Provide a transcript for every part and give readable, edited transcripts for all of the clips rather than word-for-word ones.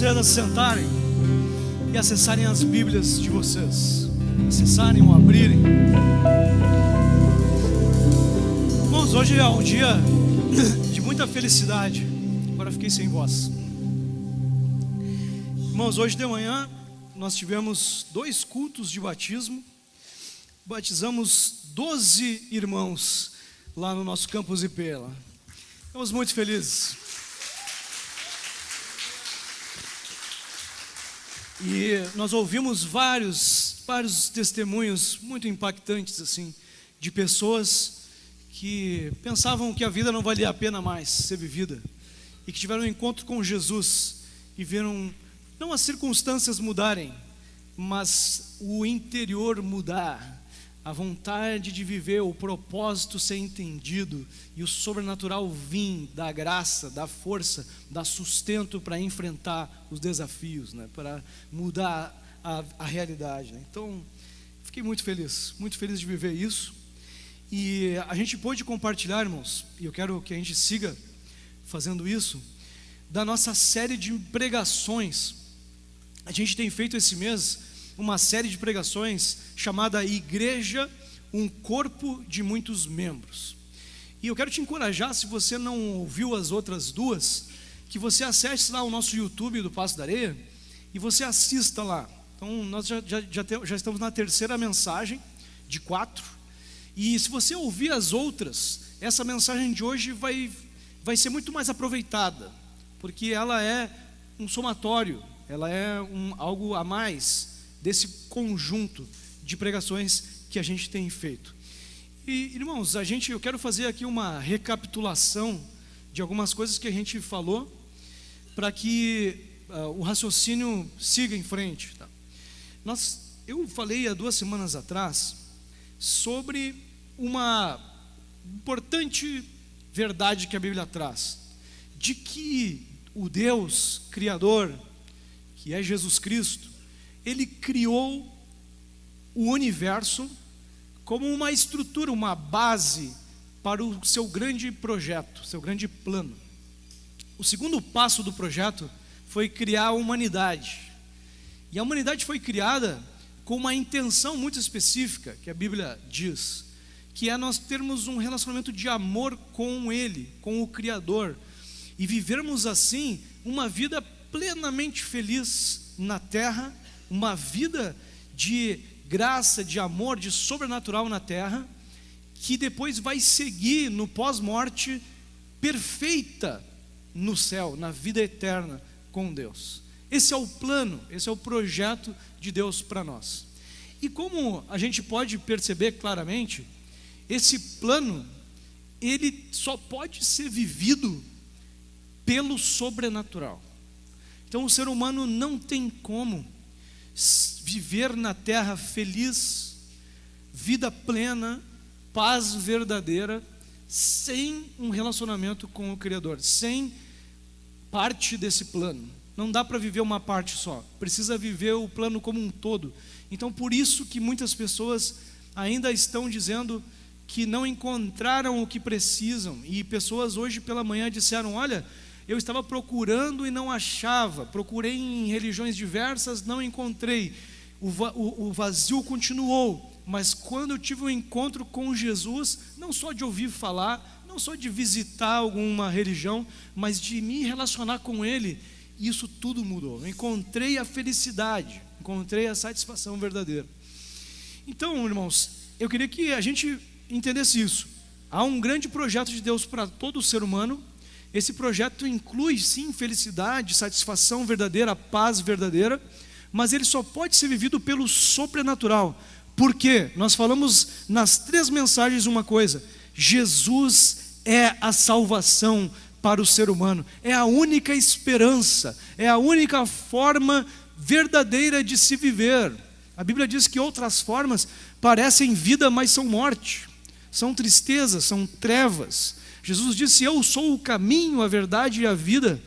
vocês a sentarem e acessarem as Bíblias de vocês, acessarem ou abrirem. Irmãos, hoje é um dia de muita felicidade. Agora fiquei sem voz. Irmãos, hoje de manhã nós tivemos 2 cultos de batismo. Batizamos 12 irmãos lá no nosso campus IP. Estamos muito felizes. E nós ouvimos vários testemunhos muito impactantes assim, de pessoas que pensavam que a vida não valia a pena mais ser vivida e que tiveram um encontro com Jesus e viram não as circunstâncias mudarem, mas o interior mudar, a vontade de viver, o propósito ser entendido e o sobrenatural vir, da graça, da força, dar sustento para enfrentar os desafios, né? Para mudar a realidade, né? Então, fiquei muito feliz de viver isso. E a gente pôde compartilhar, irmãos, e eu quero que a gente siga fazendo isso, da nossa série de pregações. A gente tem feito esse mês uma série de pregações chamada Igreja, um corpo de muitos membros. E eu quero te encorajar, se você não ouviu as outras 2, que você acesse lá o nosso YouTube do Passo da Areia e você assista lá. Então nós já estamos na 3ª mensagem de 4. E se você ouvir as outras, essa mensagem de hoje vai ser muito mais aproveitada, porque ela é um somatório, ela é algo a mais desse conjunto de pregações que a gente tem feito. E, irmãos, eu quero fazer aqui uma recapitulação de algumas coisas que a gente falou, para que o raciocínio siga em frente, tá? Eu falei há 2 semanas atrás sobre uma importante verdade que a Bíblia traz, de que o Deus Criador, que é Jesus Cristo, Ele criou o universo como uma estrutura, uma base para o seu grande projeto, seu grande plano. O segundo passo do projeto foi criar a humanidade. E a humanidade foi criada com uma intenção muito específica, que a Bíblia diz, que é nós termos um relacionamento de amor com Ele, com o Criador, e vivermos assim uma vida plenamente feliz na terra, uma vida de graça, de amor, de sobrenatural na terra, que depois vai seguir no pós-morte perfeita no céu, na vida eterna com Deus. Esse é o plano, esse é o projeto de Deus para nós. E como a gente pode perceber claramente, esse plano, ele só pode ser vivido pelo sobrenatural. Então o ser humano não tem como viver na terra feliz, vida plena, paz verdadeira, sem um relacionamento com o Criador, sem parte desse plano. Não dá para viver uma parte só, precisa viver o plano como um todo. Então por isso que muitas pessoas ainda estão dizendo que não encontraram o que precisam, e pessoas hoje pela manhã disseram: olha, eu estava procurando e não achava, procurei em religiões diversas, não encontrei, o vazio continuou, mas quando eu tive um encontro com Jesus, não só de ouvir falar, não só de visitar alguma religião, mas de me relacionar com Ele, isso tudo mudou. Eu encontrei a felicidade, encontrei a satisfação verdadeira. Então, irmãos, eu queria que a gente entendesse isso. Há um grande projeto de Deus para todo ser humano. Esse projeto inclui sim felicidade, satisfação verdadeira, paz verdadeira, mas ele só pode ser vivido pelo sobrenatural. Por quê? Nós falamos nas 3 mensagens uma coisa: Jesus é a salvação para o ser humano, é a única esperança, é a única forma verdadeira de se viver. A Bíblia diz que outras formas parecem vida, mas são morte, são tristeza, são trevas. Jesus disse: eu sou o caminho, a verdade e a vida.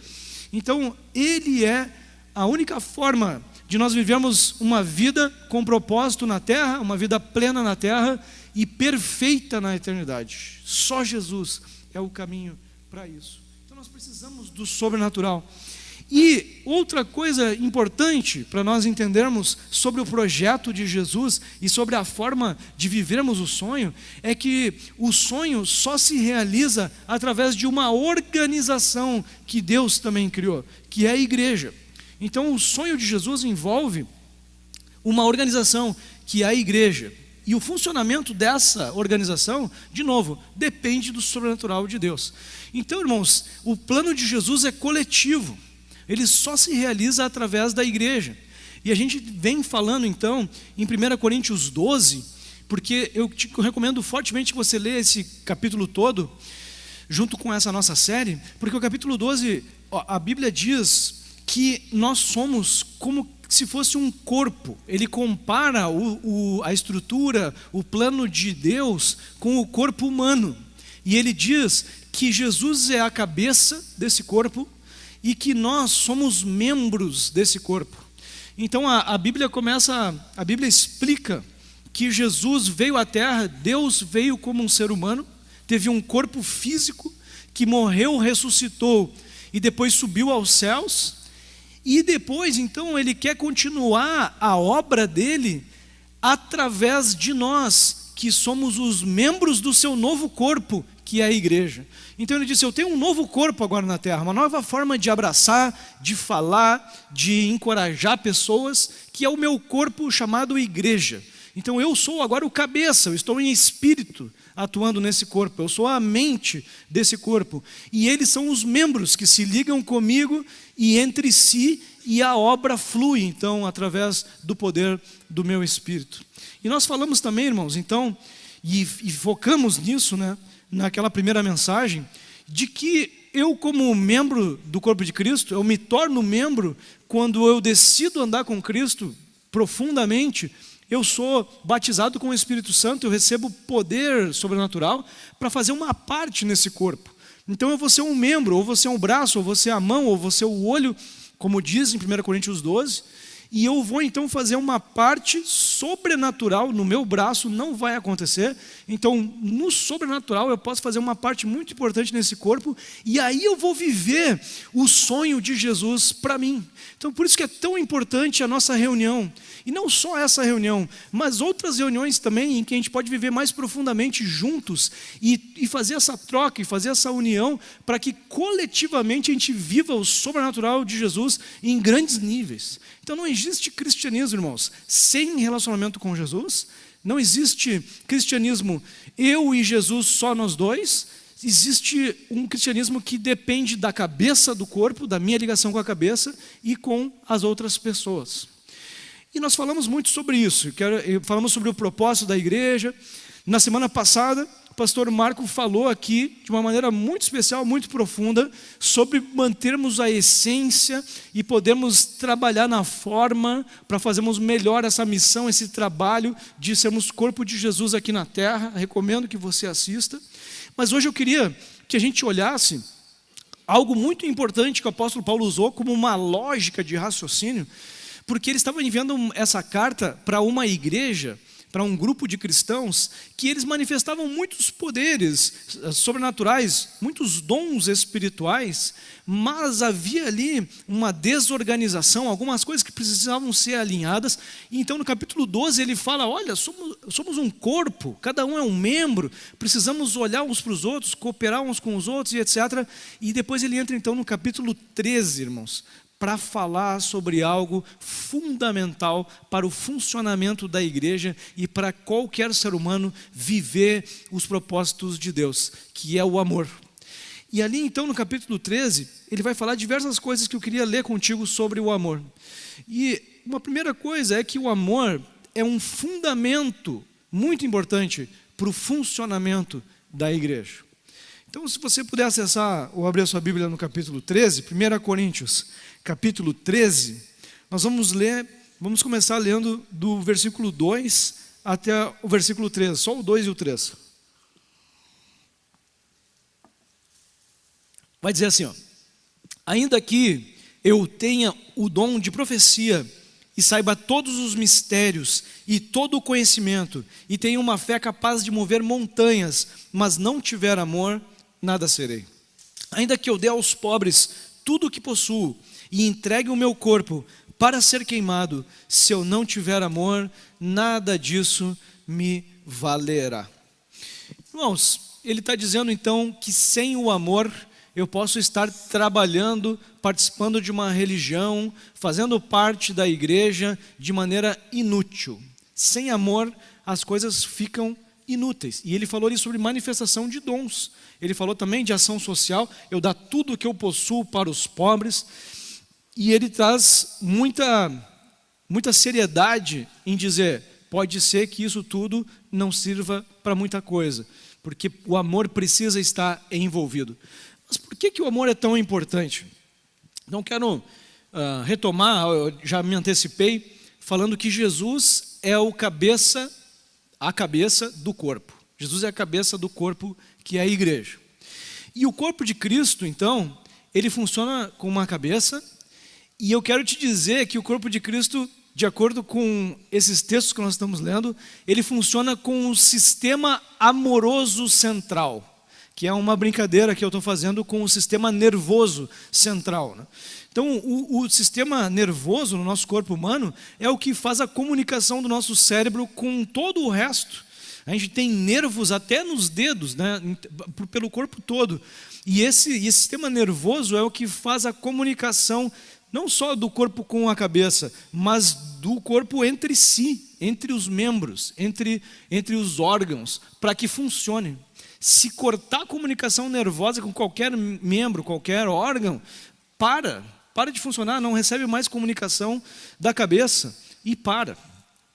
Então Ele é a única forma de nós vivermos uma vida com propósito na terra, uma vida plena na terra e perfeita na eternidade. Só Jesus é o caminho para isso. Então nós precisamos do sobrenatural. E outra coisa importante para nós entendermos sobre o projeto de Jesus e sobre a forma de vivermos o sonho, é que o sonho só se realiza através de uma organização que Deus também criou, que é a igreja. Então o sonho de Jesus envolve uma organização, que é a igreja. E o funcionamento dessa organização, de novo, depende do sobrenatural de Deus. Então, irmãos, o plano de Jesus é coletivo. Ele só se realiza através da igreja. E a gente vem falando então em 1 Coríntios 12, porque eu te recomendo fortemente que você leia esse capítulo todo, junto com essa nossa série, porque o capítulo 12, a Bíblia diz que nós somos como se fosse um corpo. Ele compara a estrutura, o plano de Deus com o corpo humano. E ele diz que Jesus é a cabeça desse corpo, e que nós somos membros desse corpo. Então a Bíblia explica que Jesus veio à terra, Deus veio como um ser humano, teve um corpo físico, que morreu, ressuscitou, e depois subiu aos céus, e depois então ele quer continuar a obra dele, através de nós, que somos os membros do seu novo corpo, que é a igreja. Então ele disse, eu tenho um novo corpo agora na terra, uma nova forma de abraçar, de falar, de encorajar pessoas, que é o meu corpo chamado igreja. Então eu sou agora o cabeça, eu estou em espírito atuando nesse corpo, eu sou a mente desse corpo. E eles são os membros que se ligam comigo e entre si, e a obra flui então através do poder do meu espírito. E nós falamos também, irmãos, então, e focamos nisso, né? Naquela primeira mensagem, de que eu, como membro do corpo de Cristo, eu me torno membro quando eu decido andar com Cristo profundamente. Eu sou batizado com o Espírito Santo, eu recebo poder sobrenatural para fazer uma parte nesse corpo. Então eu vou ser um membro, ou vou ser um braço, ou vou ser a mão, ou vou ser o olho, como diz em 1 Coríntios 12, e eu vou então fazer uma parte sobrenatural no meu braço, não vai acontecer. Então no sobrenatural eu posso fazer uma parte muito importante nesse corpo, e aí eu vou viver o sonho de Jesus para mim. Então por isso que é tão importante a nossa reunião, e não só essa reunião, mas outras reuniões também, em que a gente pode viver mais profundamente juntos, e fazer essa troca, e fazer essa união, para que coletivamente a gente viva o sobrenatural de Jesus em grandes níveis. Então não existe cristianismo, irmãos, sem relacionamento com Jesus. Não existe cristianismo eu e Jesus, só nós dois. Existe um cristianismo que depende da cabeça do corpo, da minha ligação com a cabeça e com as outras pessoas. E nós falamos muito sobre isso, falamos sobre o propósito da igreja. Na semana passada, o pastor Marco falou aqui, de uma maneira muito especial, muito profunda, sobre mantermos a essência e podermos trabalhar na forma para fazermos melhor essa missão, esse trabalho de sermos corpo de Jesus aqui na terra. Recomendo que você assista. Mas hoje eu queria que a gente olhasse algo muito importante que o apóstolo Paulo usou como uma lógica de raciocínio, porque ele estava enviando essa carta para uma igreja, para um grupo de cristãos, que eles manifestavam muitos poderes sobrenaturais, muitos dons espirituais, mas havia ali uma desorganização, algumas coisas que precisavam ser alinhadas. E então no capítulo 12 ele fala, olha, somos um corpo, cada um é um membro, precisamos olhar uns para os outros, cooperar uns com os outros e etc. E depois ele entra então no capítulo 13, irmãos, para falar sobre algo fundamental para o funcionamento da igreja e para qualquer ser humano viver os propósitos de Deus, que é o amor. E ali então no capítulo 13, ele vai falar diversas coisas que eu queria ler contigo sobre o amor. E uma primeira coisa é que o amor é um fundamento muito importante para o funcionamento da igreja. Então, se você puder acessar ou abrir a sua Bíblia no capítulo 13, 1 Coríntios, capítulo 13, nós vamos começar lendo do versículo 2 até o versículo 13, só o 2 e o 3. Vai dizer assim, ó, ainda que eu tenha o dom de profecia e saiba todos os mistérios e todo o conhecimento e tenha uma fé capaz de mover montanhas, mas não tiver amor, nada serei. Ainda que eu dê aos pobres tudo o que possuo e entregue o meu corpo para ser queimado, se eu não tiver amor, nada disso me valerá. Irmãos, ele está dizendo então que sem o amor eu posso estar trabalhando, participando de uma religião, fazendo parte da igreja de maneira inútil. Sem amor, as coisas ficam inúteis. E ele falou ali sobre manifestação de dons. Ele falou também de ação social, eu dar tudo o que eu possuo para os pobres. E ele traz muita seriedade em dizer, pode ser que isso tudo não sirva para muita coisa, porque o amor precisa estar envolvido. Mas por que o amor é tão importante? Então quero retomar, eu já me antecipei, falando que Jesus é a cabeça do corpo. Jesus é a cabeça do corpo, que é a igreja. E o corpo de Cristo, então, ele funciona com uma cabeça, e eu quero te dizer que o corpo de Cristo, de acordo com esses textos que nós estamos lendo, ele funciona com um sistema amoroso central, que é uma brincadeira que eu estou fazendo com o sistema nervoso central, né? Então, o sistema nervoso no nosso corpo humano é o que faz a comunicação do nosso cérebro com todo o resto. A gente tem nervos até nos dedos, né? Pelo corpo todo. E esse sistema nervoso é o que faz a comunicação não só do corpo com a cabeça, mas do corpo entre si, entre os membros, entre os órgãos, para que funcione. Se cortar a comunicação nervosa com qualquer membro, qualquer órgão, para de funcionar, não recebe mais comunicação da cabeça e para.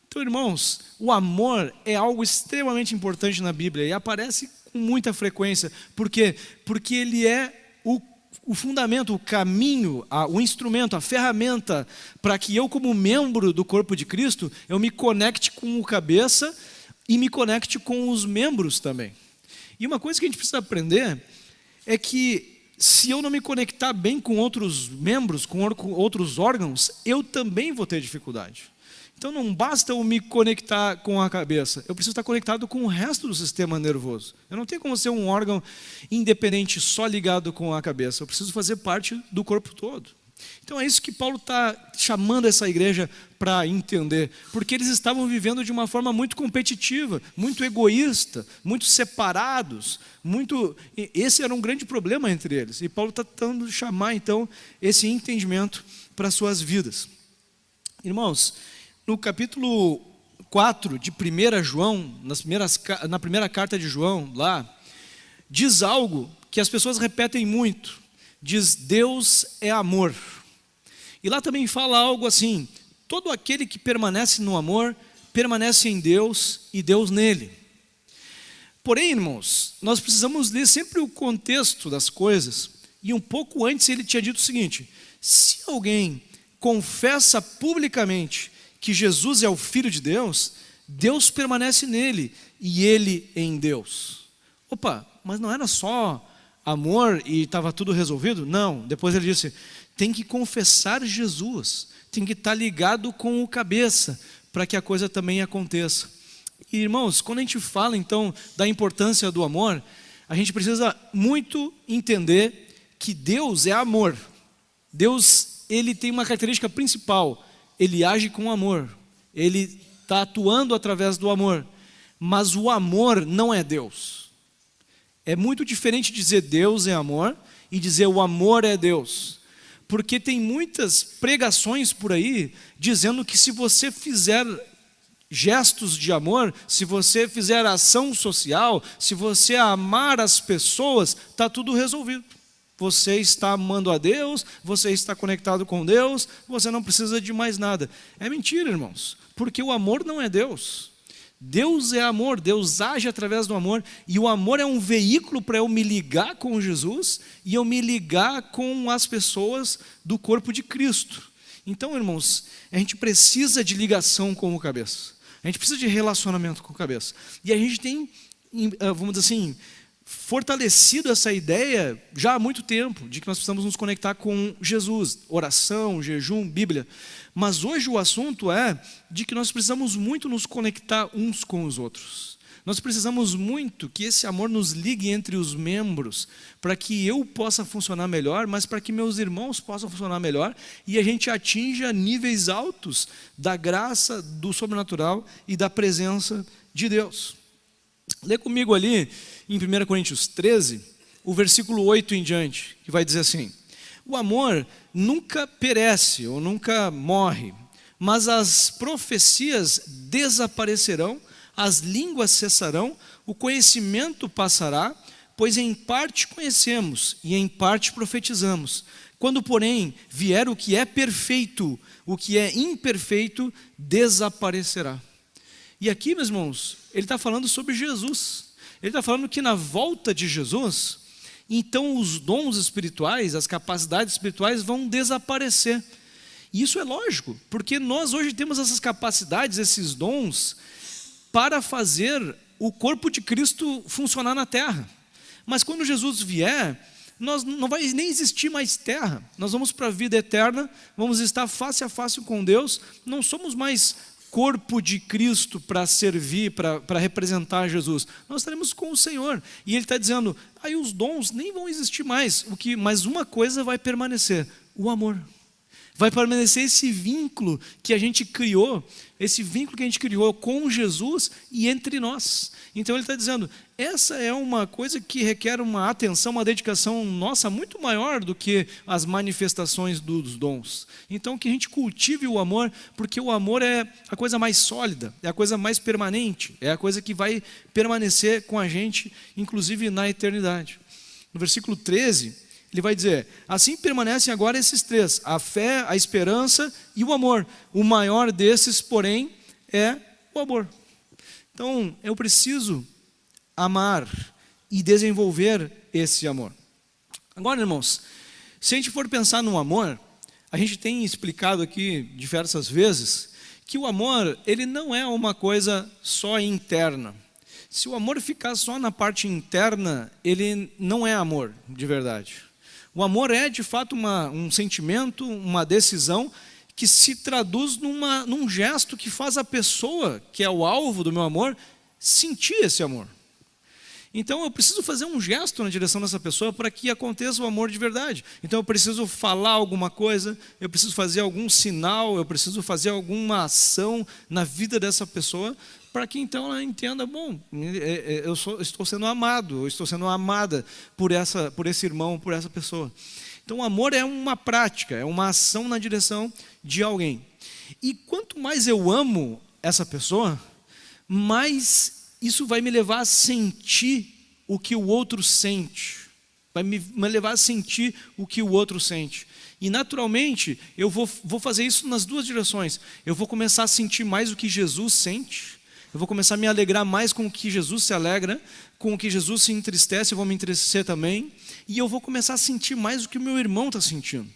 Então, irmãos, o amor é algo extremamente importante na Bíblia e aparece com muita frequência. Por quê? Porque ele é o fundamento, o caminho, o instrumento, a ferramenta para que eu, como membro do corpo de Cristo, eu me conecte com o cabeça e me conecte com os membros também. E uma coisa que a gente precisa aprender é que se eu não me conectar bem com outros membros, com outros órgãos, eu também vou ter dificuldade. Então não basta eu me conectar com a cabeça, eu preciso estar conectado com o resto do sistema nervoso. Eu não tenho como ser um órgão independente só ligado com a cabeça, eu preciso fazer parte do corpo todo. Então é isso que Paulo está chamando essa igreja para entender, porque eles estavam vivendo de uma forma muito competitiva, muito egoísta, muito separados, esse era um grande problema entre eles, e Paulo está tentando chamar então esse entendimento para as suas vidas. Irmãos, no capítulo 4 de 1 João, na primeira carta de João, lá, diz algo que as pessoas repetem muito, diz, Deus é amor. E lá também fala algo assim, todo aquele que permanece no amor, permanece em Deus e Deus nele. Porém, irmãos, nós precisamos ler sempre o contexto das coisas, e um pouco antes ele tinha dito o seguinte, se alguém confessa publicamente que Jesus é o Filho de Deus, Deus permanece nele e ele em Deus. Opa, mas não era só amor e estava tudo resolvido? Não, depois ele disse, tem que confessar Jesus, tem que estar ligado com o cabeça, para que a coisa também aconteça. E, irmãos, quando a gente fala então da importância do amor, a gente precisa muito entender que Deus é amor. Deus, ele tem uma característica principal, ele age com amor, ele está atuando através do amor, mas o amor não é Deus. É muito diferente dizer Deus é amor e dizer o amor é Deus, porque tem muitas pregações por aí dizendo que se você fizer gestos de amor, se você fizer ação social, se você amar as pessoas, está tudo resolvido. Você está amando a Deus, você está conectado com Deus, você não precisa de mais nada. É mentira, irmãos, porque o amor não é Deus. Deus é amor, Deus age através do amor, e o amor é um veículo para eu me ligar com Jesus e eu me ligar com as pessoas do corpo de Cristo. Então, irmãos, a gente precisa de ligação com o cabeça, a gente precisa de relacionamento com o cabeça, e a gente tem, vamos dizer assim, fortalecido essa ideia já há muito tempo, de que nós precisamos nos conectar com Jesus, oração, jejum, Bíblia, mas hoje o assunto é de que nós precisamos muito nos conectar uns com os outros. Nós precisamos muito que esse amor nos ligue entre os membros, para que eu possa funcionar melhor, mas para que meus irmãos possam funcionar melhor, e a gente atinja níveis altos da graça, do sobrenatural e da presença de Deus. Lê comigo ali em 1 Coríntios 13, o versículo 8 em diante, que vai dizer assim: o amor nunca perece ou nunca morre, mas as profecias desaparecerão, as línguas cessarão, o conhecimento passará, pois em parte conhecemos e em parte profetizamos. Quando, porém, vier o que é perfeito, o que é imperfeito desaparecerá. E aqui, meus irmãos, ele está falando sobre Jesus. Ele está falando que na volta de Jesus, então os dons espirituais, as capacidades espirituais vão desaparecer. E isso é lógico, porque nós hoje temos essas capacidades, esses dons, para fazer o corpo de Cristo funcionar na terra. Mas quando Jesus vier, não vai nem existir mais terra. Nós vamos para a vida eterna, vamos estar face a face com Deus, não somos mais corpo de Cristo para servir, para representar Jesus. Nós estaremos com o Senhor. E Ele está dizendo, aí os dons nem vão existir mais, mas uma coisa vai permanecer: o amor. Vai permanecer esse vínculo que a gente criou, com Jesus e entre nós. Então ele está dizendo, essa é uma coisa que requer uma atenção, uma dedicação nossa muito maior do que as manifestações dos dons. Então que a gente cultive o amor, porque o amor é a coisa mais sólida, é a coisa mais permanente, é a coisa que vai permanecer com a gente, inclusive na eternidade. No versículo 13, ele vai dizer, assim permanecem agora esses três: a fé, a esperança e o amor. O maior desses, porém, é o amor. Então, eu preciso amar e desenvolver esse amor. Agora, irmãos, se a gente for pensar no amor, a gente tem explicado aqui diversas vezes que o amor, ele não é uma coisa só interna. Se o amor ficar só na parte interna, ele não é amor de verdade. O amor é, de fato, um sentimento, uma decisão que se traduz num gesto que faz a pessoa, que é o alvo do meu amor, sentir esse amor. Então eu preciso fazer um gesto na direção dessa pessoa para que aconteça o amor de verdade. Então eu preciso falar alguma coisa, eu preciso fazer algum sinal, eu preciso fazer alguma ação na vida dessa pessoa, para que então ela entenda, bom, estou sendo amado, eu estou sendo amada por esse irmão, por essa pessoa. Então o amor é uma prática, é uma ação na direção de alguém. E quanto mais eu amo essa pessoa, mais isso vai me levar a sentir o que o outro sente. Vai me levar a sentir o que o outro sente. E naturalmente, eu vou fazer isso nas duas direções. Eu vou começar a sentir mais o que Jesus sente. Eu vou começar a me alegrar mais com o que Jesus se alegra, com o que Jesus se entristece, eu vou me entristecer também. E eu vou começar a sentir mais o que o meu irmão está sentindo.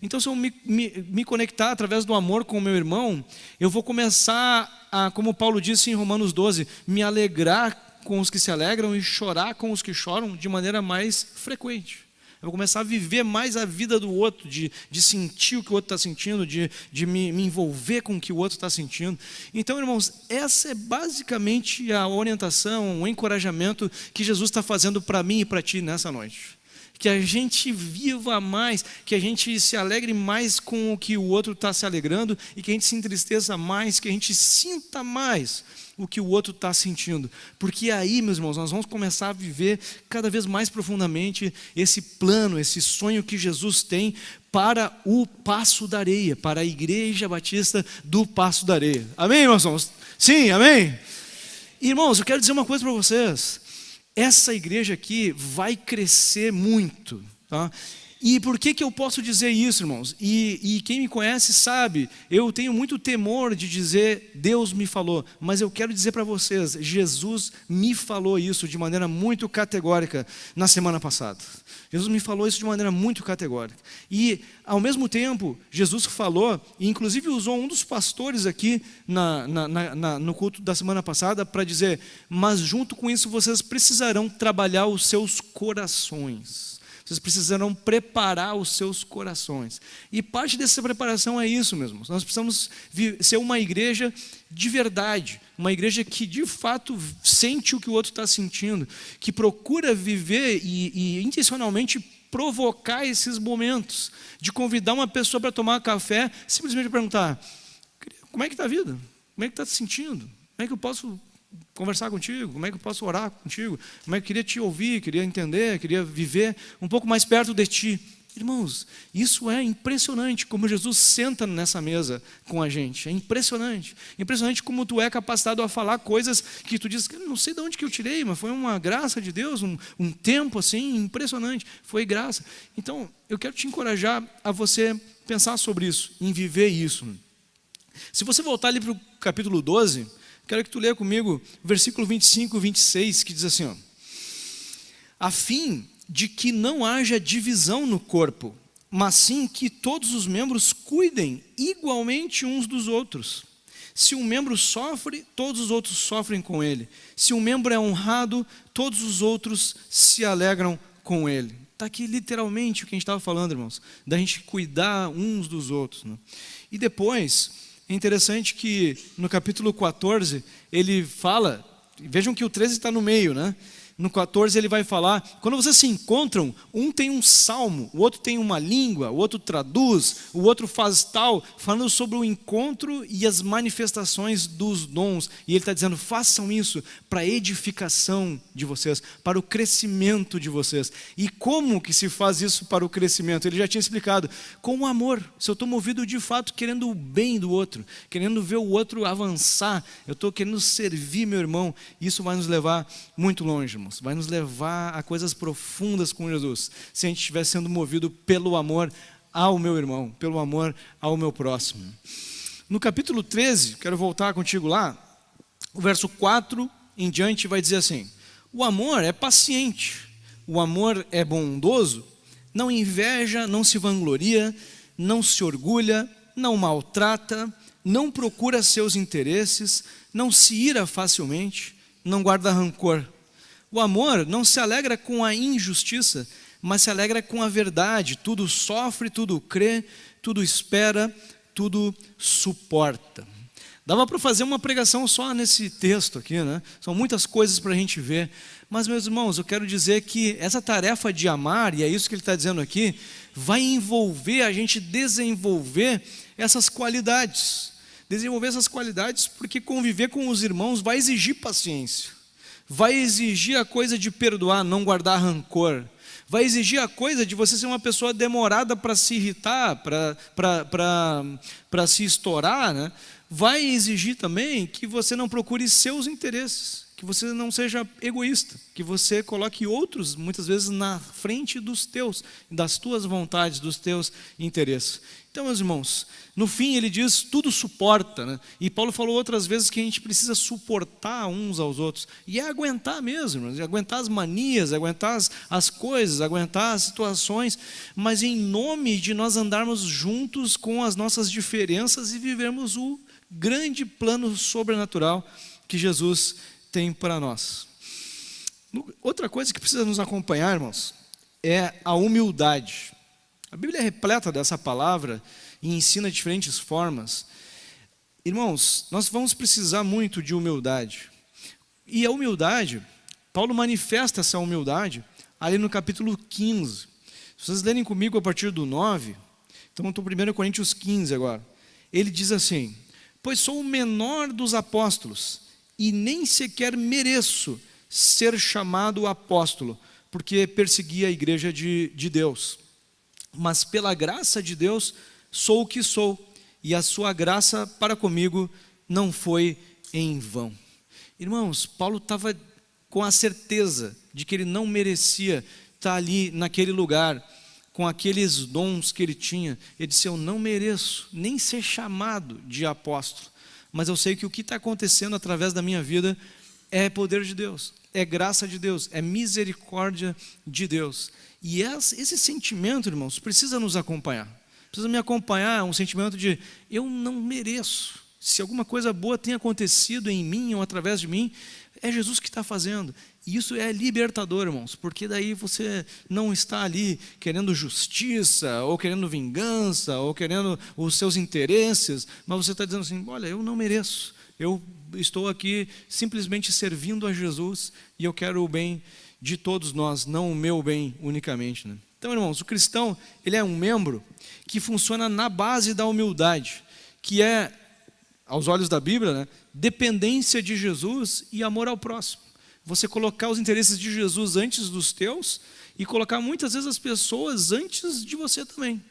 Então, se eu me conectar através do amor com o meu irmão, eu vou começar a, como Paulo disse em Romanos 12, me alegrar com os que se alegram e chorar com os que choram de maneira mais frequente. Eu vou começar a viver mais a vida do outro, de sentir o que o outro está sentindo, de me envolver com o que o outro está sentindo. Então, irmãos, essa é basicamente a orientação, o encorajamento que Jesus está fazendo para mim e para ti nessa noite. Que a gente viva mais, que a gente se alegre mais com o que o outro está se alegrando e que a gente se entristeça mais, que a gente sinta mais o que o outro está sentindo. Porque aí, meus irmãos, nós vamos começar a viver cada vez mais profundamente esse plano, esse sonho que Jesus tem para o Passo da Areia, para a Igreja Batista do Passo da Areia. Amém, meus irmãos? Sim, amém? Irmãos, eu quero dizer uma coisa para vocês. Essa igreja aqui vai crescer muito, tá? E por que eu posso dizer isso, irmãos? E quem me conhece sabe, eu tenho muito temor de dizer Deus me falou, mas eu quero dizer para vocês, Jesus me falou isso de maneira muito categórica na semana passada. Jesus me falou isso de maneira muito categórica. E, ao mesmo tempo, Jesus falou, e inclusive usou um dos pastores aqui no culto da semana passada para dizer, mas junto com isso vocês precisarão trabalhar os seus corações. Vocês precisarão preparar os seus corações. E parte dessa preparação é isso mesmo. Nós precisamos ser uma igreja de verdade, uma igreja que de fato sente o que o outro está sentindo, que procura viver e intencionalmente provocar esses momentos, de convidar uma pessoa para tomar café, simplesmente perguntar: como é que está a vida? Como é que está se sentindo? Como é que eu posso conversar contigo? Como é que eu posso orar contigo? Como é que eu queria te ouvir, queria entender, queria viver um pouco mais perto de ti? Irmãos, isso é impressionante, como Jesus senta nessa mesa com a gente. É impressionante. Impressionante como tu é capacitado a falar coisas que tu diz: não sei de onde que eu tirei, mas foi uma graça de Deus, um tempo assim, impressionante. Foi graça. Então, eu quero te encorajar a você pensar sobre isso, em viver isso. Se você voltar ali para o capítulo 12, quero que tu leia comigo o versículo 25 e 26, que diz assim, ó: a fim de que não haja divisão no corpo, mas sim que todos os membros cuidem igualmente uns dos outros. Se um membro sofre, todos os outros sofrem com ele. Se um membro é honrado, todos os outros se alegram com ele. Está aqui literalmente o que a gente estava falando, irmãos, da gente cuidar uns dos outros, né? E depois, é interessante que no capítulo 14, ele fala, vejam que o 13 está no meio, né? No 14 ele vai falar, quando vocês se encontram, um tem um salmo, o outro tem uma língua, o outro traduz, o outro faz tal, falando sobre o encontro e as manifestações dos dons. E ele está dizendo: façam isso para a edificação de vocês, para o crescimento de vocês. E como que se faz isso para o crescimento? Ele já tinha explicado: com o amor. Se eu estou movido de fato querendo o bem do outro, querendo ver o outro avançar, eu estou querendo servir meu irmão, isso vai nos levar muito longe, irmão. Vai nos levar a coisas profundas com Jesus, se a gente estiver sendo movido pelo amor ao meu irmão, pelo amor ao meu próximo. No capítulo 13, quero voltar contigo lá, o verso 4 em diante vai dizer assim: o amor é paciente, o amor é bondoso, não inveja, não se vangloria, não se orgulha, não maltrata, não procura seus interesses, não se ira facilmente, não guarda rancor. O amor não se alegra com a injustiça, mas se alegra com a verdade. Tudo sofre, tudo crê, tudo espera, tudo suporta. Dava para fazer uma pregação só nesse texto aqui, né? São muitas coisas para a gente ver. Mas, meus irmãos, eu quero dizer que essa tarefa de amar, e é isso que ele está dizendo aqui, vai envolver a gente desenvolver essas qualidades. Desenvolver essas qualidades porque conviver com os irmãos vai exigir paciência. Vai exigir a coisa de perdoar, não guardar rancor. Vai exigir a coisa de você ser uma pessoa demorada para se irritar, para se estourar, né? Vai exigir também que você não procure seus interesses, que você não seja egoísta, que você coloque outros, muitas vezes, na frente dos teus, das tuas vontades, dos teus interesses. Então, meus irmãos, no fim ele diz: tudo suporta, né? E Paulo falou outras vezes que a gente precisa suportar uns aos outros. E é aguentar mesmo, irmãos, aguentar as manias, aguentar as coisas, aguentar as situações, mas em nome de nós andarmos juntos com as nossas diferenças e vivermos o grande plano sobrenatural que Jesus tem para nós. Outra coisa que precisa nos acompanhar, irmãos, é a humildade. A Bíblia é repleta dessa palavra e ensina de diferentes formas. Irmãos, nós vamos precisar muito de humildade. E a humildade, Paulo manifesta essa humildade ali no capítulo 15. Se vocês lerem comigo a partir do 9, então eu estou em 1 Coríntios 15 agora. Ele diz assim: pois sou o menor dos apóstolos, e nem sequer mereço ser chamado apóstolo, porque persegui a igreja de Deus. Mas pela graça de Deus sou o que sou, e a sua graça para comigo não foi em vão. Irmãos, Paulo estava com a certeza de que ele não merecia estar ali naquele lugar, com aqueles dons que ele tinha. Ele disse: eu não mereço nem ser chamado de apóstolo, mas eu sei que o que está acontecendo através da minha vida é poder de Deus, é graça de Deus, é misericórdia de Deus. E esse sentimento, irmãos, precisa nos acompanhar. Precisa me acompanhar, um sentimento de: eu não mereço se alguma coisa boa tem acontecido em mim ou através de mim, é Jesus que está fazendo. E isso é libertador, irmãos, porque daí você não está ali querendo justiça, ou querendo vingança, ou querendo os seus interesses, mas você está dizendo assim: olha, eu não mereço, eu estou aqui simplesmente servindo a Jesus e eu quero o bem de todos nós, não o meu bem unicamente, né? Então, irmãos, o cristão, ele é um membro que funciona na base da humildade, que é, aos olhos da Bíblia, né, dependência de Jesus e amor ao próximo. Você colocar os interesses de Jesus antes dos teus e colocar muitas vezes as pessoas antes de você também.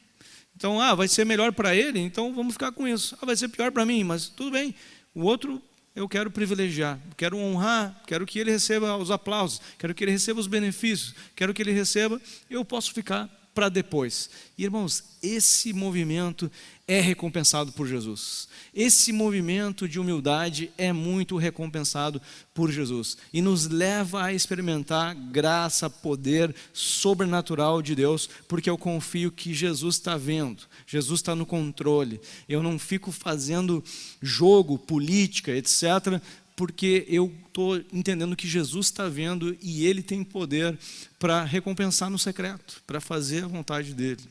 Então, vai ser melhor para ele, então vamos ficar com isso. Vai ser pior para mim, mas tudo bem. O outro eu quero privilegiar, quero honrar, quero que ele receba os aplausos, quero que ele receba os benefícios, quero que ele receba, eu posso ficar para depois. E, irmãos, esse movimento é recompensado por Jesus. Esse movimento de humildade é muito recompensado por Jesus e nos leva a experimentar graça, poder sobrenatural de Deus, porque eu confio que Jesus está vendo, Jesus está no controle. Eu não fico fazendo jogo, política, etc., porque eu estou entendendo que Jesus está vendo e Ele tem poder para recompensar no secreto, para fazer a vontade dEle.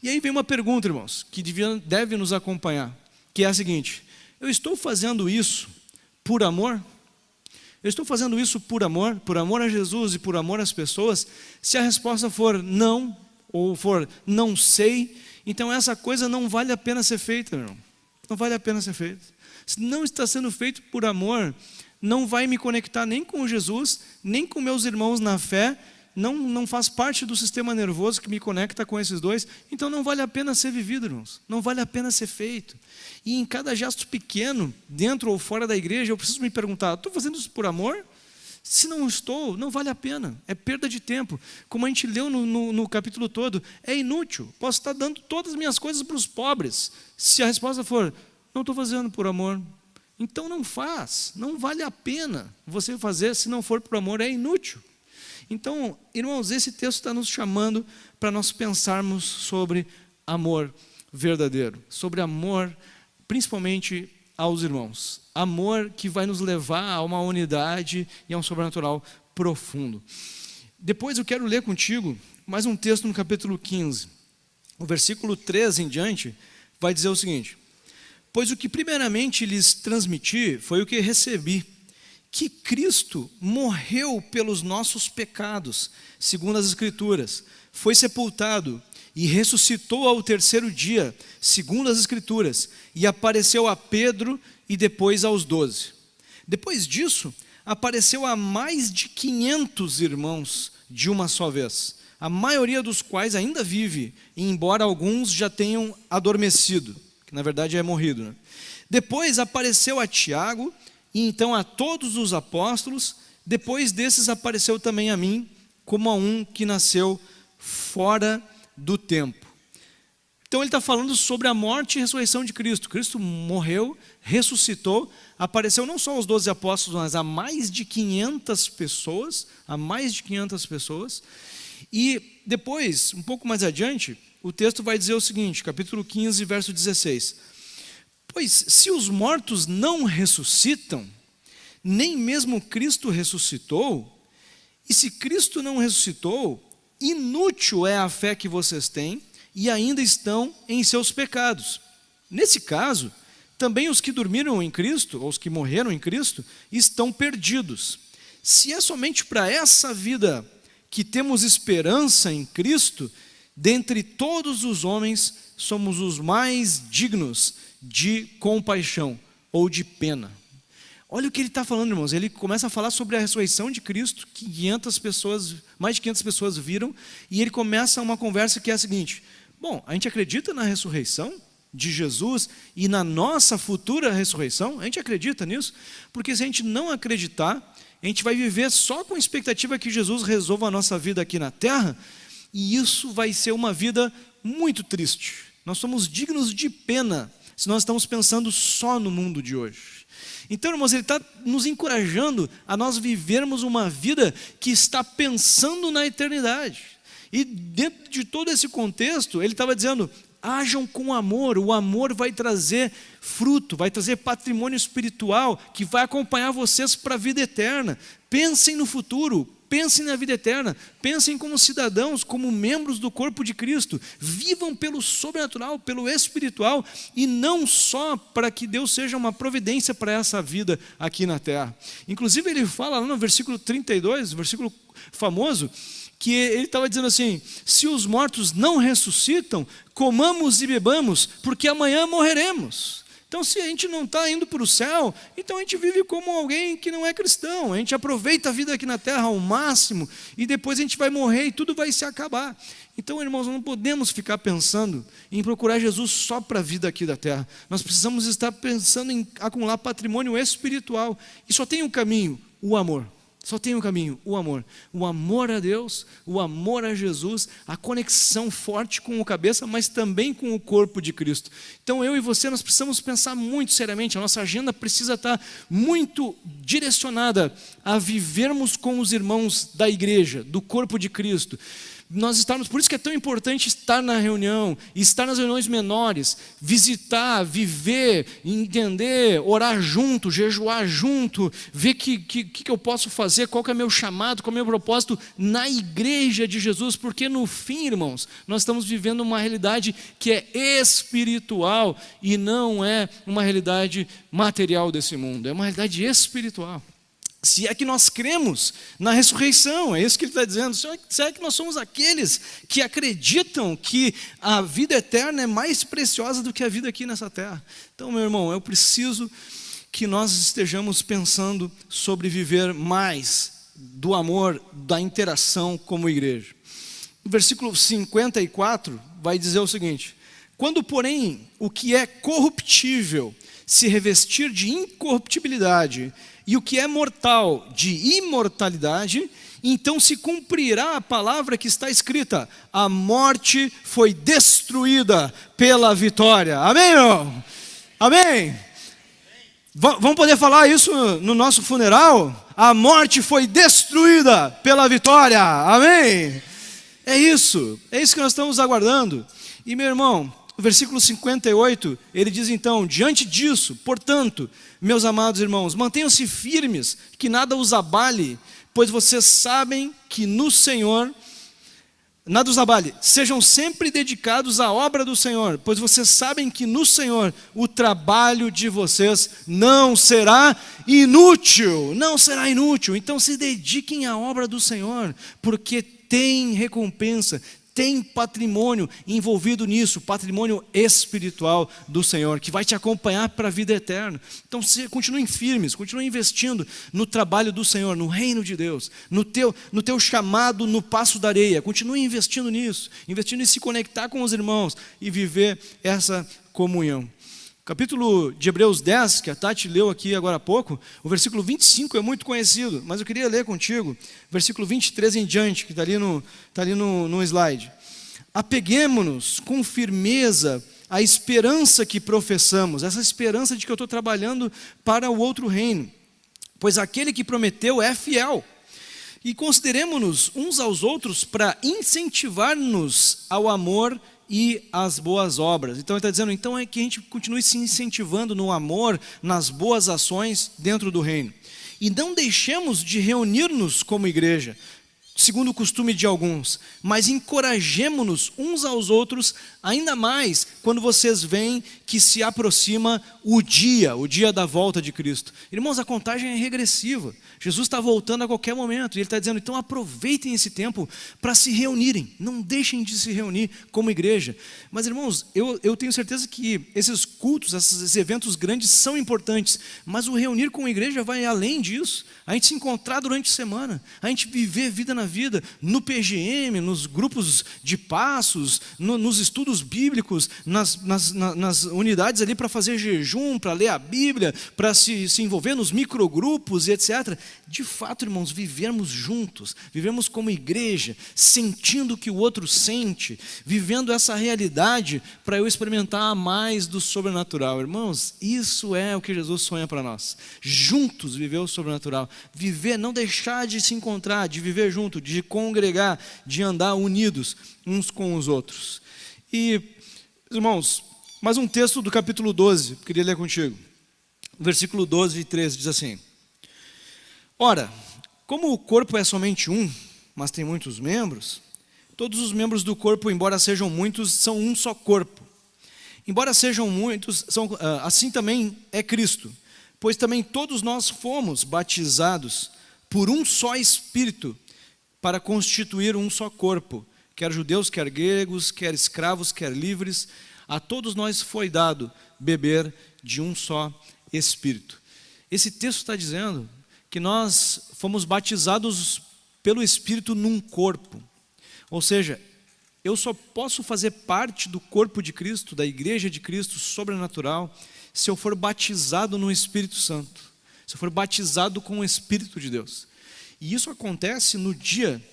E aí vem uma pergunta, irmãos, que deve nos acompanhar, que é a seguinte: eu estou fazendo isso por amor? Eu estou fazendo isso por amor a Jesus e por amor às pessoas? Se a resposta for não, ou for não sei, então essa coisa não vale a pena ser feita, irmão. Não vale a pena ser feita. Se não está sendo feito por amor, não vai me conectar nem com Jesus, nem com meus irmãos na fé, não faz parte do sistema nervoso que me conecta com esses dois, então não vale a pena ser vivido, irmãos, não vale a pena ser feito. E em cada gesto pequeno, dentro ou fora da igreja, eu preciso me perguntar: estou fazendo isso por amor? Se não estou, não vale a pena, é perda de tempo. Como a gente leu no capítulo todo, é inútil, posso estar dando todas as minhas coisas para os pobres. Se a resposta for: não estou fazendo por amor, então não faz, não vale a pena você fazer. Se não for por amor, é inútil. Então, irmãos, esse texto está nos chamando para nós pensarmos sobre amor verdadeiro, sobre amor principalmente aos irmãos, amor que vai nos levar a uma unidade e a um sobrenatural profundo. Depois eu quero ler contigo mais um texto no capítulo 15, o versículo 13 em diante vai dizer o seguinte: pois o que primeiramente lhes transmiti foi o que recebi, que Cristo morreu pelos nossos pecados, segundo as Escrituras, foi sepultado e ressuscitou ao terceiro dia, segundo as Escrituras, e apareceu a Pedro e depois aos 12. Depois disso, apareceu a mais de 500 irmãos de uma só vez, a maioria dos quais ainda vive, embora alguns já tenham adormecido, que na verdade é morrido, né? Depois apareceu a Tiago, e então a todos os apóstolos. Depois desses apareceu também a mim, como a um que nasceu fora do tempo. Então ele está falando sobre a morte e ressurreição de Cristo. Cristo morreu, ressuscitou, apareceu não só aos 12 apóstolos, mas a mais de 500 pessoas, e depois, um pouco mais adiante, o texto vai dizer o seguinte, capítulo 15, verso 16: pois se os mortos não ressuscitam, nem mesmo Cristo ressuscitou, e se Cristo não ressuscitou, inútil é a fé que vocês têm, e ainda estão em seus pecados. Nesse caso, também os que dormiram em Cristo, ou os que morreram em Cristo, estão perdidos. Se é somente para essa vida que temos esperança em Cristo, dentre todos os homens, somos os mais dignos de compaixão ou de pena. Olha o que ele está falando, irmãos. Ele começa a falar sobre a ressurreição de Cristo, que mais de 500 pessoas viram, e ele começa uma conversa que é a seguinte: bom, a gente acredita na ressurreição de Jesus e na nossa futura ressurreição? A gente acredita nisso? Porque se a gente não acreditar, a gente vai viver só com a expectativa que Jesus resolva a nossa vida aqui na terra, e isso vai ser uma vida muito triste. Nós somos dignos de pena se nós estamos pensando só no mundo de hoje. Então, irmãos, ele está nos encorajando a nós vivermos uma vida que está pensando na eternidade. E dentro de todo esse contexto, ele estava dizendo: hajam com amor. O amor vai trazer fruto, vai trazer patrimônio espiritual que vai acompanhar vocês para a vida eterna. Pensem no futuro, pensem na vida eterna, pensem como cidadãos, como membros do corpo de Cristo. Vivam pelo sobrenatural, pelo espiritual, e não só para que Deus seja uma providência para essa vida aqui na terra. Inclusive ele fala lá no versículo 32, versículo famoso, que ele estava dizendo assim: se os mortos não ressuscitam, comamos e bebamos, porque amanhã morreremos. Então, se a gente não está indo para o céu, então a gente vive como alguém que não é cristão. A gente aproveita a vida aqui na terra ao máximo, e depois a gente vai morrer e tudo vai se acabar. Então, irmãos, não podemos ficar pensando em procurar Jesus só para a vida aqui da terra. Nós precisamos estar pensando em acumular patrimônio espiritual. E só tem um caminho: o amor. Só tem um caminho: o amor. O amor a Deus, o amor a Jesus, a conexão forte com o cabeça, mas também com o corpo de Cristo. Então eu e você, nós precisamos pensar muito seriamente. A nossa agenda precisa estar muito direcionada a vivermos com os irmãos da igreja, do corpo de Cristo. Por isso que é tão importante estar na reunião, estar nas reuniões menores, visitar, viver, entender, orar junto, jejuar junto, ver o que eu posso fazer, qual que é meu chamado, qual é o meu propósito na igreja de Jesus, porque no fim, irmãos, nós estamos vivendo uma realidade que é espiritual e não é uma realidade material desse mundo, é uma realidade espiritual. Se é que nós cremos na ressurreição, é isso que ele está dizendo. Se é que nós somos aqueles que acreditam que a vida eterna é mais preciosa do que a vida aqui nessa terra. Então, meu irmão, eu preciso que nós estejamos pensando sobre viver mais do amor, da interação como igreja. O versículo 54 vai dizer o seguinte: quando, porém, o que é corruptível se revestir de incorruptibilidade, e o que é mortal de imortalidade, então se cumprirá a palavra que está escrita: a morte foi destruída pela vitória. Amém, irmão? Amém? Vamos poder falar isso no nosso funeral? A morte foi destruída pela vitória. Amém? É isso que nós estamos aguardando. E, meu irmão, o versículo 58, ele diz então: diante disso, portanto, meus amados irmãos, mantenham-se firmes, que nada os abale, pois vocês sabem que no Senhor, nada os abale, sejam sempre dedicados à obra do Senhor, pois vocês sabem que no Senhor o trabalho de vocês não será inútil, então se dediquem à obra do Senhor, porque tem recompensa, tem patrimônio envolvido nisso, patrimônio espiritual do Senhor, que vai te acompanhar para a vida eterna. Então continuem firmes, continuem investindo no trabalho do Senhor, no reino de Deus, no teu chamado no Passo da Areia. Continue investindo nisso, investindo em se conectar com os irmãos e viver essa comunhão. Capítulo de Hebreus 10, que a Tati leu aqui agora há pouco, o versículo 25 é muito conhecido, mas eu queria ler contigo, versículo 23 em diante, que está ali no slide. Apeguemo-nos com firmeza à esperança que professamos, essa esperança de que eu estou trabalhando para o outro reino, pois aquele que prometeu é fiel. E consideremo-nos uns aos outros para incentivar-nos ao amor e as boas obras. Então ele está dizendo, então é que a gente continue se incentivando no amor, nas boas ações dentro do reino. E não deixemos de reunir-nos como igreja, segundo o costume de alguns, mas encorajemo-nos uns aos outros, ainda mais quando vocês veem que se aproxima o dia da volta de Cristo. Irmãos, a contagem é regressiva. Jesus está voltando a qualquer momento, e Ele está dizendo, então aproveitem esse tempo para se reunirem, não deixem de se reunir como igreja. Mas, irmãos, eu tenho certeza que esses cultos, esses eventos grandes são importantes, mas o reunir com a igreja vai além disso. A gente se encontrar durante a semana, a gente viver vida na vida, no PGM, nos grupos de passos, nos estudos bíblicos, nas unidades ali para fazer jejum, para ler a Bíblia, para se envolver nos microgrupos e etc. De fato, irmãos, vivermos juntos, vivemos como igreja, sentindo o que o outro sente, vivendo essa realidade para eu experimentar mais do sobrenatural. Irmãos, isso é o que Jesus sonha para nós. Juntos viver o sobrenatural. Viver, não deixar de se encontrar, de viver junto, de congregar, de andar unidos uns com os outros. E Irmãos, mais um texto do capítulo 12, queria ler contigo. Versículo 12 e 13 diz assim: Ora, como o corpo é somente um, mas tem muitos membros, todos os membros do corpo, embora sejam muitos, são um só corpo. Embora sejam muitos, assim também é Cristo, pois também todos nós fomos batizados por um só Espírito, para constituir um só corpo, quer judeus, quer gregos, quer escravos, quer livres, a todos nós foi dado beber de um só Espírito. Esse texto está dizendo que nós fomos batizados pelo Espírito num corpo, ou seja, eu só posso fazer parte do corpo de Cristo, da igreja de Cristo sobrenatural, se eu for batizado no Espírito Santo, se eu for batizado com o Espírito de Deus. E isso acontece no dia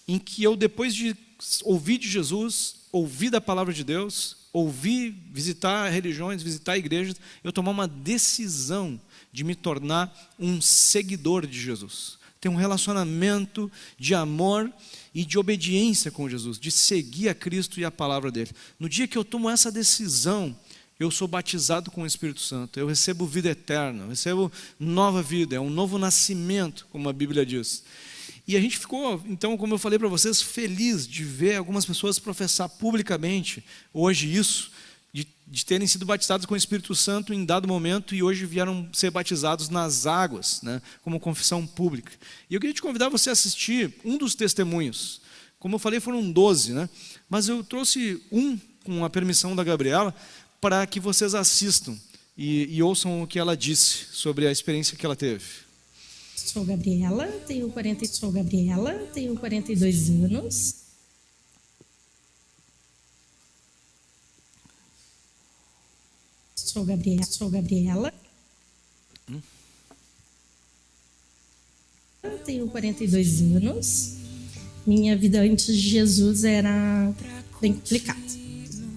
em que eu, depois de ouvir de Jesus, ouvir da palavra de Deus, ouvir, visitar religiões, visitar igrejas, eu tomar uma decisão de me tornar um seguidor de Jesus. Ter um relacionamento de amor e de obediência com Jesus, de seguir a Cristo e a palavra dele. No dia que eu tomo essa decisão, eu sou batizado com o Espírito Santo, eu recebo vida eterna, eu recebo nova vida, é um novo nascimento, como a Bíblia diz. E a gente ficou, então, como eu falei para vocês, feliz de ver algumas pessoas professar publicamente hoje isso, de terem sido batizados com o Espírito Santo em dado momento e hoje vieram ser batizados nas águas, né, como confissão pública. E eu queria te convidar você a assistir um dos testemunhos. Como eu falei, foram 12, né? Mas eu trouxe um, com a permissão da Gabriela, para que vocês assistam e ouçam o que ela disse sobre a experiência que ela teve. Sou Gabriela, tenho 42 anos. Sou Gabriela. Tenho 42 anos. Minha vida antes de Jesus era bem complicada.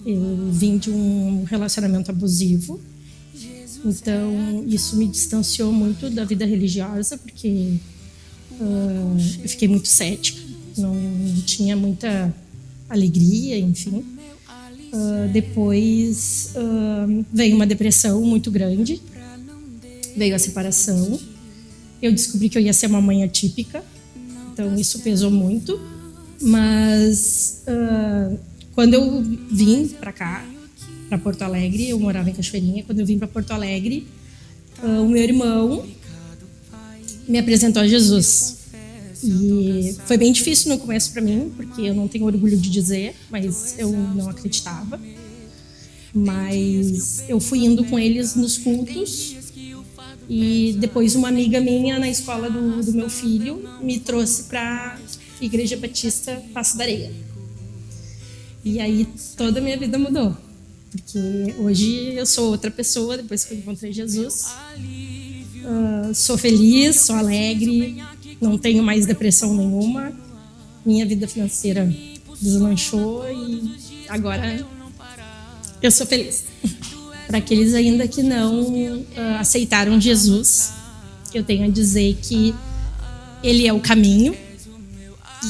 Eu vim de um relacionamento abusivo. Então, isso me distanciou muito da vida religiosa, porque eu fiquei muito cética, não tinha muita alegria, enfim. Depois veio uma depressão muito grande, veio a separação. Eu descobri que eu ia ser uma mãe atípica, então isso pesou muito. Mas quando eu vim para cá, para Porto Alegre, eu morava em Cachoeirinha. Quando eu vim para Porto Alegre, o meu irmão me apresentou a Jesus. E foi bem difícil no começo para mim, porque eu não tenho orgulho de dizer, mas eu não acreditava. Mas eu fui indo com eles nos cultos, e depois uma amiga minha na escola do meu filho me trouxe para a Igreja Batista Passo da Areia. E aí toda a minha vida mudou. Porque hoje eu sou outra pessoa depois que eu encontrei Jesus. Sou feliz, sou alegre, não tenho mais depressão nenhuma. Minha vida financeira deslanchou e agora eu sou feliz. Para aqueles ainda que não aceitaram Jesus, eu tenho a dizer que Ele é o caminho.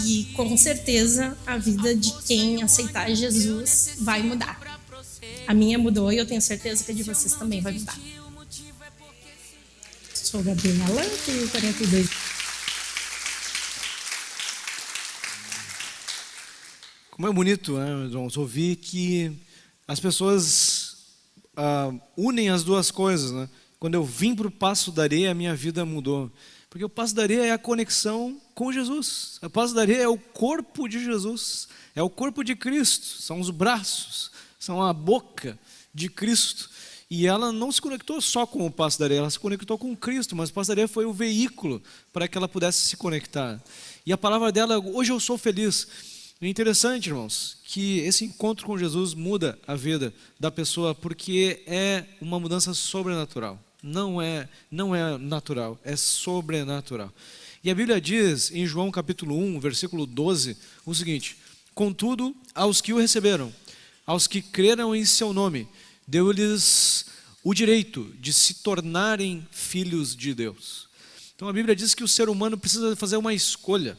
E com certeza a vida de quem aceitar Jesus vai mudar. A minha mudou e eu tenho certeza que a de vocês também vai mudar. Sou Gabriela, tenho 42. Como é bonito, né, irmãos, ouvir que as pessoas unem as duas coisas, né? Quando eu vim para o Passo da Areia, a minha vida mudou. Porque o Passo da Areia é a conexão com Jesus. O Passo da Areia é o corpo de Jesus, é o corpo de Cristo, são os braços, são a boca de Cristo. E ela não se conectou só com o Passo da Areia, ela se conectou com Cristo, mas o Passo da Areia foi o veículo para que ela pudesse se conectar. E a palavra dela, hoje eu sou feliz. É interessante, irmãos, que esse encontro com Jesus muda a vida da pessoa, porque é uma mudança sobrenatural. Não é natural, é sobrenatural. E a Bíblia diz em João capítulo 1, versículo 12, o seguinte: contudo, aos que o receberam, aos que creram em seu nome, deu-lhes o direito de se tornarem filhos de Deus. Então a Bíblia diz que o ser humano precisa fazer uma escolha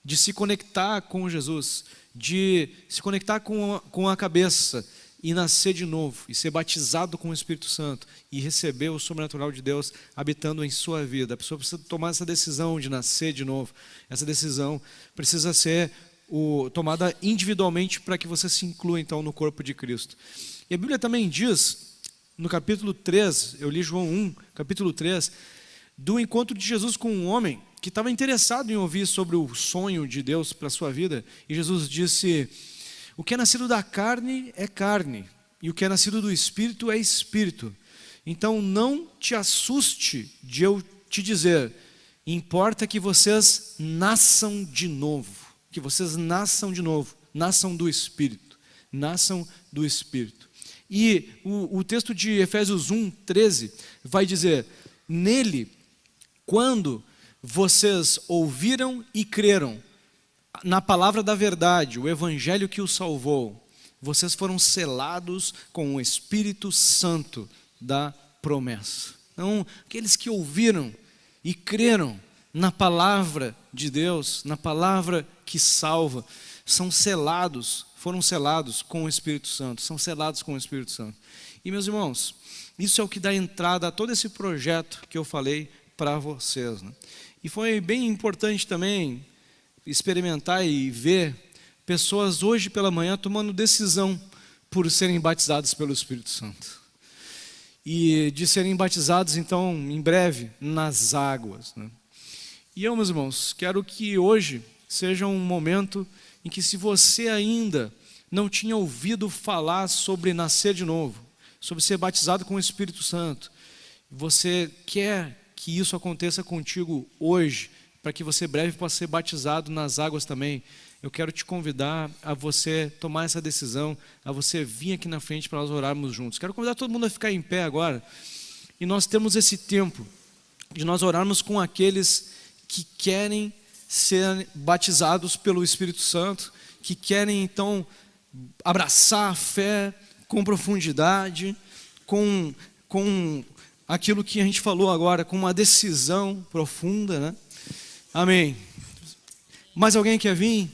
de se conectar com Jesus, de se conectar com a cabeça, e nascer de novo, e ser batizado com o Espírito Santo, e receber o sobrenatural de Deus habitando em sua vida. A pessoa precisa tomar essa decisão de nascer de novo. Essa decisão precisa ser tomada individualmente para que você se inclua então no corpo de Cristo. E a Bíblia também diz, no capítulo 3, eu li João 1, capítulo 3, do encontro de Jesus com um homem que estava interessado em ouvir sobre o sonho de Deus para a sua vida. E Jesus disse: o que é nascido da carne é carne, e o que é nascido do Espírito é Espírito. Então não te assuste de eu te dizer, importa que vocês nasçam de novo. Que vocês nasçam de novo, nasçam do Espírito. Nasçam do Espírito. E o texto de Efésios 1, 13 vai dizer: nele, quando vocês ouviram e creram na palavra da verdade, o evangelho que os salvou, vocês foram selados com o Espírito Santo da promessa. Então, aqueles que ouviram e creram na palavra de Deus, na palavra que salva, são selados, foram selados com o Espírito Santo, são selados com o Espírito Santo. E meus irmãos, isso é o que dá entrada a todo esse projeto que eu falei para vocês, né? E foi bem importante também experimentar e ver pessoas hoje pela manhã tomando decisão por serem batizados pelo Espírito Santo. E de serem batizados, então, em breve, nas águas, né? E eu, meus irmãos, quero que hoje seja um momento em que, se você ainda não tinha ouvido falar sobre nascer de novo, sobre ser batizado com o Espírito Santo, você quer que isso aconteça contigo hoje, para que você breve possa ser batizado nas águas também, eu quero te convidar a você tomar essa decisão, a você vir aqui na frente para nós orarmos juntos. Quero convidar todo mundo a ficar em pé agora, e nós temos esse tempo de nós orarmos com aqueles que querem ser batizados pelo Espírito Santo, que querem então abraçar a fé com profundidade, com aquilo que a gente falou agora, com uma decisão profunda, né? Amém. Mais alguém quer vir?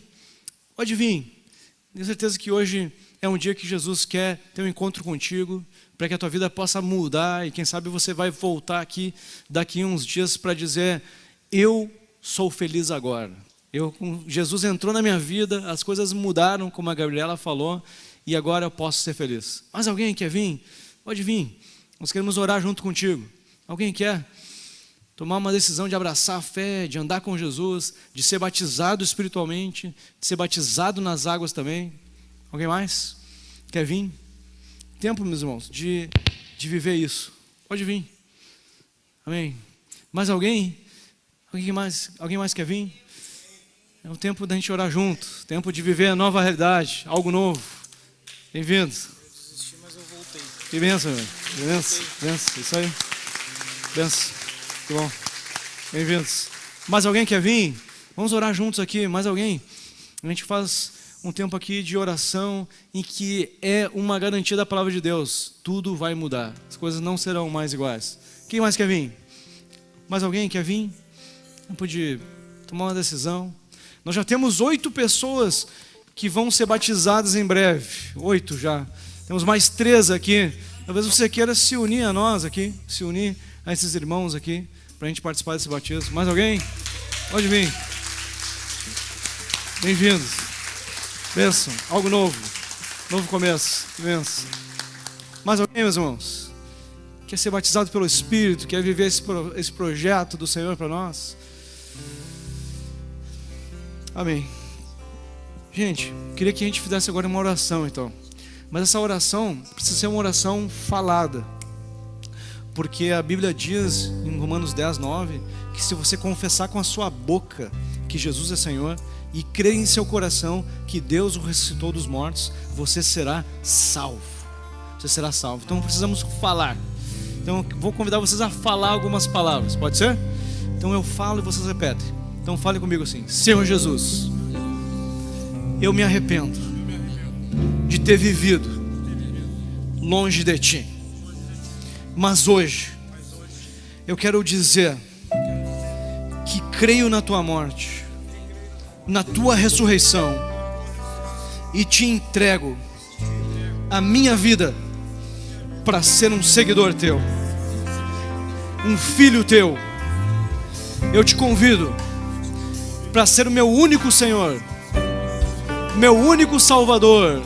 Pode vir. Tenho certeza que hoje é um dia que Jesus quer ter um encontro contigo, para que a tua vida possa mudar, e quem sabe você vai voltar aqui daqui uns dias para dizer: eu sou feliz agora. Jesus entrou na minha vida, as coisas mudaram, como a Gabriela falou, e agora eu posso ser feliz. Mas alguém quer vir? Pode vir. Nós queremos orar junto contigo. Alguém quer tomar uma decisão de abraçar a fé, de andar com Jesus, de ser batizado espiritualmente, de ser batizado nas águas também? Alguém mais quer vir? Tempo, meus irmãos, de viver isso. Pode vir. Amém. Mais alguém? Alguém mais quer vir? É um tempo da gente orar junto, tempo de viver a nova realidade, algo novo. Bem-vindos. Mas eu voltei. Que benção, meu. Benção, isso aí. Benção, que bom. Bem-vindos. Mais alguém quer vir? Vamos orar juntos aqui, mais alguém? A gente faz um tempo aqui de oração em que é uma garantia da palavra de Deus. Tudo vai mudar, as coisas não serão mais iguais. Quem mais quer vir? Mais alguém quer vir? Tempo de tomar uma decisão. Nós já temos 8 pessoas que vão ser batizadas em breve. 8 já. Temos mais 3 aqui. Talvez você queira se unir a nós aqui, se unir a esses irmãos aqui, para a gente participar desse batismo. Mais alguém? Pode vir. Bem-vindos. Bênção. Algo novo. Novo começo. Bênção. Mais alguém, meus irmãos? Quer ser batizado pelo Espírito? Quer viver esse projeto do Senhor para nós? Amém. Gente, queria que a gente fizesse agora uma oração então. Mas essa oração precisa ser uma oração falada. Porque a Bíblia diz em Romanos 10, 9, que se você confessar com a sua boca que Jesus é Senhor e crer em seu coração que Deus o ressuscitou dos mortos, você será salvo. Você será salvo. Então precisamos falar. Então vou convidar vocês a falar algumas palavras. Pode ser? Então eu falo e vocês repetem. Então fale comigo assim: Senhor Jesus, eu me arrependo de ter vivido longe de Ti, mas hoje eu quero dizer que creio na Tua morte, na Tua ressurreição, e Te entrego a minha vida para ser um seguidor teu, um filho teu. Eu te convido para ser o meu único Senhor, meu único Salvador,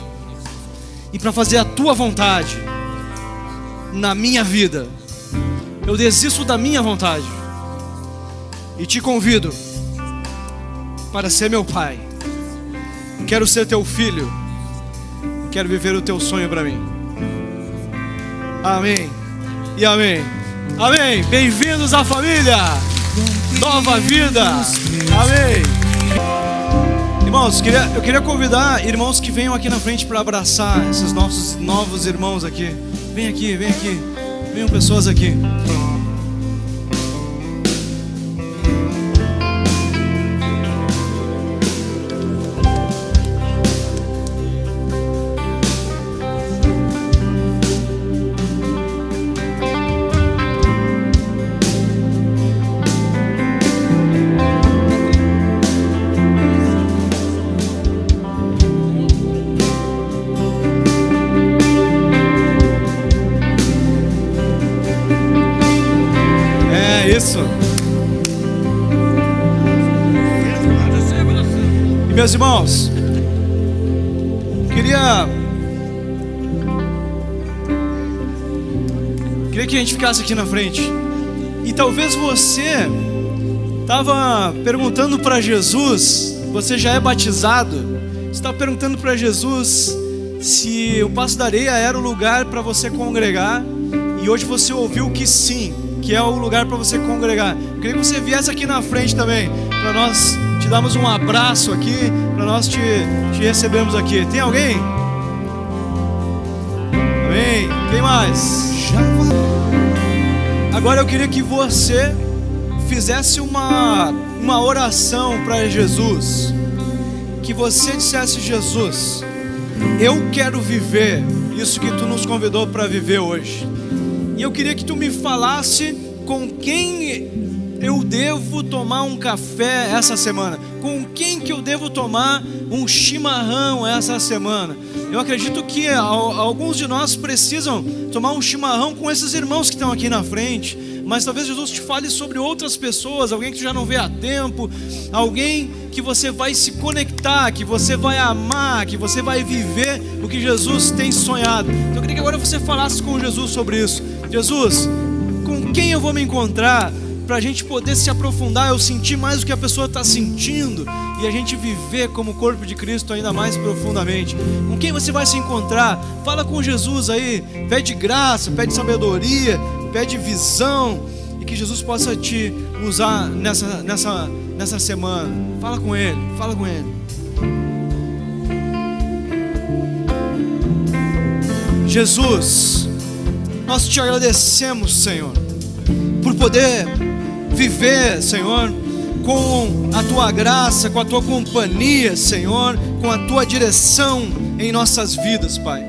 e para fazer a tua vontade na minha vida. Eu desisto da minha vontade e te convido para ser meu pai. Quero ser teu filho, quero viver o teu sonho para mim. Amém e amém. Amém. Bem-vindos à família Nova Vida. Amém. Irmãos, eu queria convidar irmãos que venham aqui na frente para abraçar esses nossos novos irmãos aqui. Vem aqui, vem aqui. Venham pessoas aqui. Isso. E meus irmãos, queria que a gente ficasse aqui na frente. E talvez você estava perguntando para Jesus, você já é batizado, você está perguntando para Jesus se o Passo da Areia era o lugar para você congregar, e hoje você ouviu que sim, que é o lugar para você congregar. Eu queria que você viesse aqui na frente também, para nós te darmos um abraço aqui, para nós te recebermos aqui. Tem alguém? Amém? Quem mais? Agora eu queria que você fizesse uma oração para Jesus, que você dissesse: Jesus, eu quero viver isso que tu nos convidou para viver hoje. E eu queria que tu me falasse com quem eu devo tomar um café essa semana, com quem que eu devo tomar um chimarrão essa semana. Eu acredito que alguns de nós precisam tomar um chimarrão com esses irmãos que estão aqui na frente, mas talvez Jesus te fale sobre outras pessoas, alguém que tu já não vê há tempo, alguém que você vai se conectar, que você vai amar, que você vai viver o que Jesus tem sonhado. Então eu queria que agora você falasse com Jesus sobre isso. Jesus, com quem eu vou me encontrar para a gente poder se aprofundar, eu sentir mais o que a pessoa está sentindo e a gente viver como corpo de Cristo ainda mais profundamente? Com quem você vai se encontrar? Fala com Jesus aí, pede graça, pede sabedoria, pede visão, e que Jesus possa te usar nessa semana. Fala com Ele, fala com Ele. Jesus, nós te agradecemos, Senhor, por poder viver, Senhor, com a Tua graça, com a Tua companhia, Senhor, com a Tua direção em nossas vidas, Pai.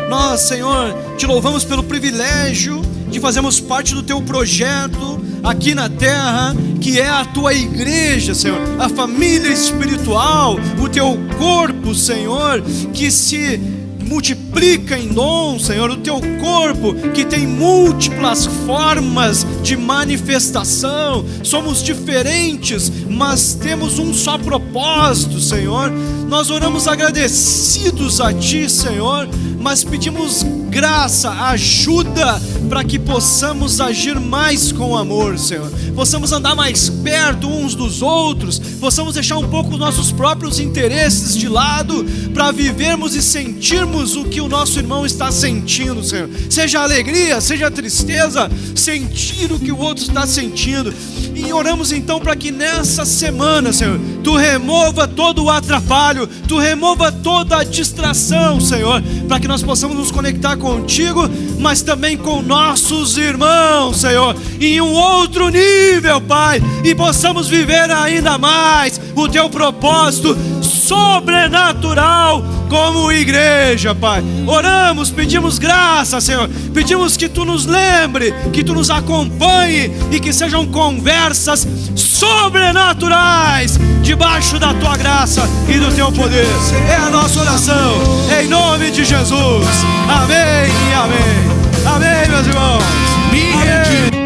Nós, Senhor, te louvamos pelo privilégio de fazermos parte do Teu projeto aqui na terra, que é a Tua igreja, Senhor, a família espiritual, o Teu corpo, Senhor, que se multiplica em dom, Senhor, o Teu corpo que tem múltiplas formas de manifestação. Somos diferentes, mas temos um só propósito, Senhor. Nós oramos agradecidos a Ti, Senhor, mas pedimos graça, ajuda para que possamos agir mais com amor, Senhor. Possamos andar mais perto uns dos outros, possamos deixar um pouco os nossos próprios interesses de lado para vivermos e sentirmos o que o nosso irmão está sentindo, Senhor. Seja alegria, seja tristeza, sentir o que o outro está sentindo. E oramos então para que nessa semana, Senhor, Tu remova todo o atrapalho, Tu remova toda a distração, Senhor, para que nós possamos nos conectar contigo, mas também com nossos irmãos, Senhor, em um outro nível, Pai, e possamos viver ainda mais o Teu propósito sobrenatural como igreja, Pai. Oramos, pedimos graça, Senhor. Pedimos que Tu nos lembre, que Tu nos acompanhe e que sejam conversas sobrenaturais debaixo da Tua graça e do Teu poder. É a nossa oração, em nome de Jesus. Amém e amém. Amém, meus irmãos. Amém.